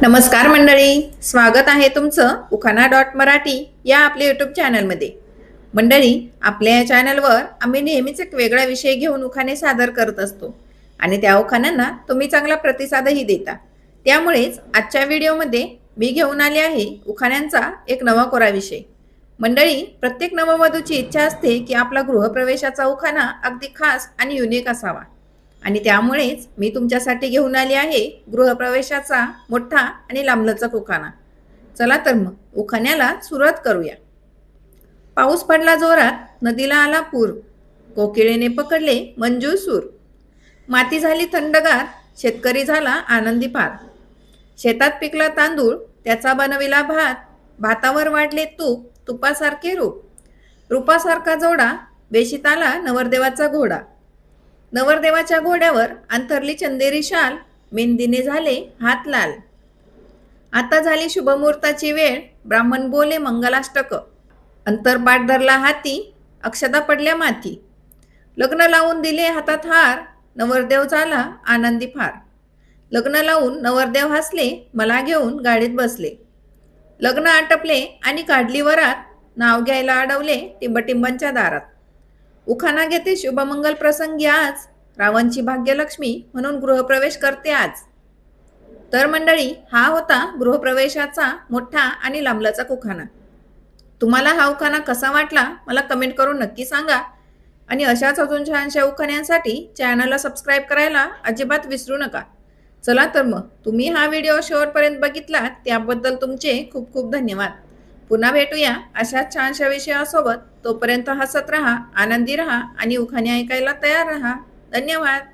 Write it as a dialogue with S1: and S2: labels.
S1: नमस्कार मंडळी, स्वागत आहे तुमचं उखाणा.मराठी या आपल्या यूट्यूब चॅनलमध्ये। मंडळी, आपल्या या चॅनलवर आम्ही नेहमीच एक वेगळा विषय घेऊन उखाणे सादर करत असतो आणि त्या उखाण्यांना तुम्ही चांगला प्रतिसादही देता। त्यामुळेच आजच्या व्हिडिओमध्ये मी घेऊन आले आहे उखाण्यांचा एक नवा कोरा विषय। मंडळी, प्रत्येक नववधूची इच्छा असते की आपला गृहप्रवेशाचा उखाणा अगदी खास आणि युनिक असावा आणि त्यामुळेच मी तुमच्यासाठी घेऊन आली आहे गृहप्रवेशाचा मोठा आणि लांबलचक उखाणा। चला तर मग उखाण्याला सुरुवात करूया। पाऊस पडला जोरात, नदीला आला पूर, कोकिळेने पकडले मंजूळ सूर। माती झाली थंडगार, शेतकरी झाला आनंदी फार। शेतात पिकला तांदूळ, त्याचा बनविला भात, भातावर वाढले तूप, तुपासारखे रूप। रूपासारखा जोडा, वेशीत आला नवरदेवाचा घोडा। नवरदेवाच्या घोड्यावर अंथरली चंदेरी शाल, मेहंदीने झाले हात लाल। आता झाली शुभमुहूर्ताची वेळ, ब्राह्मण बोले मंगलाष्टक। अंतरपाठ धरला हाती, अक्षता पडल्या माथी। लग्न लावून दिले हातात हार, नवरदेव झाला आनंदी फार। लग्न लावून नवरदेव हसले, मला घेऊन गाडीत बसले। लग्न आटपले आणि काढली वरात, नाव घ्यायला अडवले टिंबटिंबांच्या दारात। उखाणा घेते शुभमंगल प्रसंगी आज, रावांची भाग्यलक्ष्मी म्हणून गृहप्रवेश करते आज। तर मंडळी, हा होता गृहप्रवेशाचा मोठा आणि लांबलचक उखाणा। तुम्हाला हा उखाणा कसा वाटला मला कमेंट करून नक्की सांगा आणि अशाच अजून छानशा उखाण्यांसाठी चॅनलला सबस्क्राईब करायला अजिबात विसरू नका। चला तर मग, तुम्ही हा व्हिडिओ शेवटपर्यंत बघितलात त्याबद्दल तुमचे खूप खूप धन्यवाद। पुन्हा भेटूया अशाच छानशा विषयासोबत। तोपर्यंत हसत रहा, आनंदी रहा आणि उखाणे ऐकायला तयार रहा। धन्यवाद।